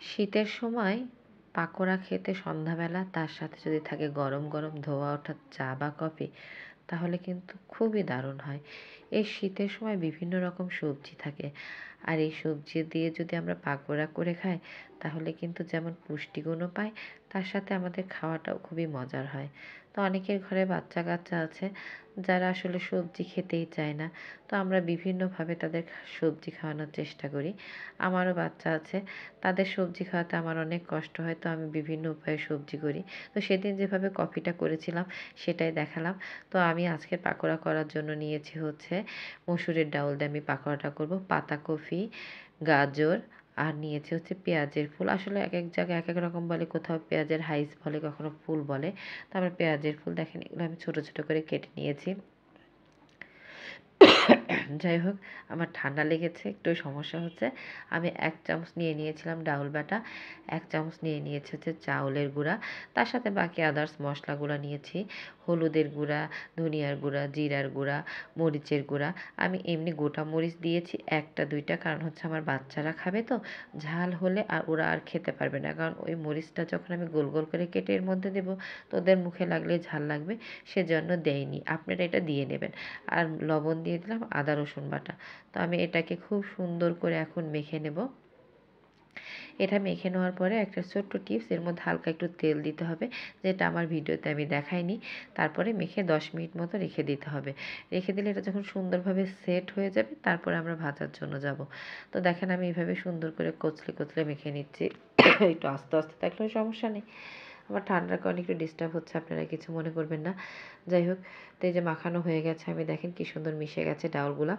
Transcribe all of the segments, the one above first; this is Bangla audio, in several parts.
শীতের সময় পাকোড়া খেতে সন্ধ্যাবেলা তার সাথে যদি থাকে গরম গরম ধোয়া ওঠা চা বা কফি, তাহলে কিন্তু খুবই দারুণ হয়। এই শীতের সময় বিভিন্ন রকম সবজি থাকে, আর এই সবজি দিয়ে যদি আমরা পাকোড়া করে খাই, তাহলে কিন্তু যেমন পুষ্টিগুণও পাই, তার সাথে আমাদের খাওয়াটাও খুবই মজার হয়। তো অনেকের ঘরে বাচ্চা কাচ্চা আছে যারা আসলে সবজি খেতেই চায় না। তো আমরা বিভিন্নভাবে তাদের সবজি খাওয়ানোর চেষ্টা করি। আমারও বাচ্চা আছে, তাদের সবজি খাওয়াতে আমার অনেক কষ্ট হয়, তো আমি বিভিন্ন উপায়ে সবজি করি। তো সেদিন যেভাবে কফিটা করেছিলাম সেটাই দেখালাম। তো আমি আজকের পাকোড়া করার জন্য নিয়েছি হচ্ছে মসুরের ডাউল দিয়ে আমি পাকোড়াটা করব, পাতাকপি, গাজর, আর নিয়েছি হচ্ছে পেঁয়াজের ফুল। আসলে এক এক জায়গায় এক এক রকম বলে, কোথাও পেঁয়াজের হাইস বলে, কখনো ফুল বলে। তো আমার পেঁয়াজের ফুল দেখেন, এগুলো আমি ছোট ছোট করে কেটে নিয়েছি। যাই হোক, আমার ঠান্ডা লেগেছে, একটু সমস্যা হচ্ছে। আমি ১ চামচ নিয়ে নিয়েছিলাম ডাউল বাটা, ১ চামচ নিয়ে নিয়েছি হচ্ছে চাউলের গুঁড়া, তার সাথে বাকি আদার্স মশলাগুলো নিয়েছি। হলুদের গুঁড়া, ধনিয়ার গুঁড়া, জিরার গুঁড়া, মরিচের গুঁড়া। আমি এমনি গোটা মরিচ দিয়েছি ১টা ২টা, কারণ হচ্ছে আমার বাচ্চারা খাবে, তো ঝাল হলে আর ওরা আর খেতে পারবে না। কারণ ওই মরিচটা যখন আমি গোল গোল করে কেটে এর মধ্যে দেবো, তো ওদের মুখে লাগলে ঝাল লাগবে, সেজন্য দেইনি। আপনারা এটা দিয়ে নেবেন। আর লবণ দিয়ে দিলাম, আদা রসুন বাটা। তো আমি এটাকে খুব সুন্দর করে এখন মেখে নেব। এটা মেখে নেওয়ার পরে একটা ছোট্ট টিপস, এর মধ্যে হালকা একটু তেল দিতে হবে, যেটা আমার ভিডিওতে আমি দেখাইনি। তারপরে মেখে ১০ মিনিট মতো রেখে দিতে হবে। রেখে দিলে এটা যখন সুন্দরভাবে সেট হয়ে যাবে, তারপরে আমরা ভাজার জন্য যাব। তো দেখেন আমি এইভাবে সুন্দর করে কচলে কচলে মেখে নিচ্ছি। একটু আস্তে আস্তে থাকলেও সমস্যা নেই। আমার ঠান্ডার কারণে একটু ডিস্টার্ব হচ্ছে, আপনারা কিছু মনে করবেন না। যাই হোক, তো এই যে মাখানো হয়ে গেছে, আমি দেখেন কি সুন্দর মিশে গেছে ডাউলগুলা।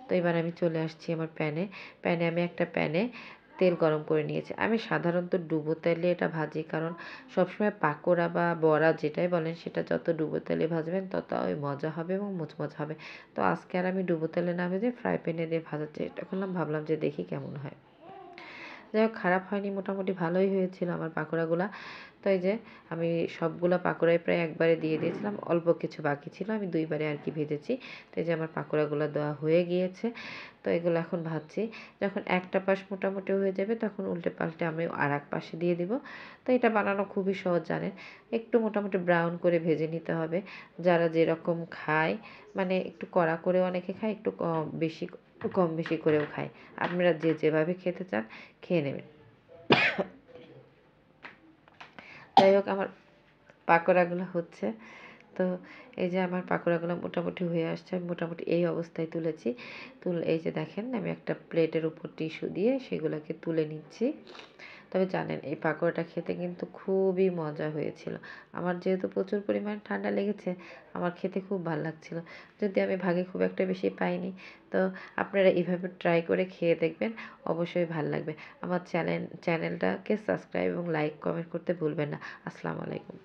তো এবার আমি চলে আসছি আমার প্যানে আমি একটা প্যানে তেল গরম করে নিয়েছি। আমি সাধারণত ডুবো তেলে এটা ভাজি, কারণ সবসময় পাকোড়া বা বড়া যেটাই বলেন, সেটা যত ডুবো তেলে ভাজবেন তত ওই মজা হবে এবং মুচমুচে হবে। তো আজকে আর আমি ডুবো তেলে না ভেজে ফ্রাই প্যানে দিয়ে ভাজার চেষ্টা করলাম, ভাবলাম যে দেখি কেমন হয়। যাই হোক, খারাপ হয়নি, মোটামুটি ভালোই হয়েছিল আমার পাকোড়াগুলা। তো এই যে আমি সবগুলা পাকোড়াই প্রায় একবারে দিয়ে দিয়েছিলাম, অল্প কিছু বাকি ছিল, আমি ২ বারে আর কি ভেজেছি। তো এই যে আমার পাকোড়াগুলো দেওয়া হয়ে গিয়েছে। তো এগুলো এখন ভাজছি। যখন একটা পাশ মোটামুটি হয়ে যাবে, তখন উল্টে পাল্টে আমি আরেক পাশে দিয়ে দিব। তো এটা বানানো খুবই সহজ, জানেন। একটু মোটামুটি ব্রাউন করে ভেজে নিতে হবে। যারা যেরকম খায়, মানে একটু কড়া করেও অনেকে খায়, একটু বেশি কম বেশি করেও খায়। আপনারা যে যেভাবে খেতে চান খেয়ে নেবেন। যাই হোক, আমার পাকোড়াগুলো হচ্ছে। তো এই যে আমার পাকোড়াগুলো মোটামুটি হয়ে আসছে, আমি মোটামুটি এই অবস্থায় তুলেছি। এই যে দেখেন, আমি একটা প্লেটের উপর টিস্যু দিয়ে সেগুলোকে তুলে নিচ্ছি। তবে জানেন, এই পাকোড়াটা খেতে কিন্তু খুবই মজা হয়েছিল। আমার যেহেতু প্রচুর পরিমাণ ঠান্ডা লেগেছে, আমার খেতে খুব ভালো লাগছিল। যদি আমি ভাগে খুব একটা বেশি পাইনি, তো আপনারা এভাবে ট্রাই করে খেয়ে দেখবেন, অবশ্যই ভালো লাগবে। আমার চ্যানেলটাকে সাবস্ক্রাইব এবং লাইক কমেন্ট করতে ভুলবেন না। আসসালামু আলাইকুম।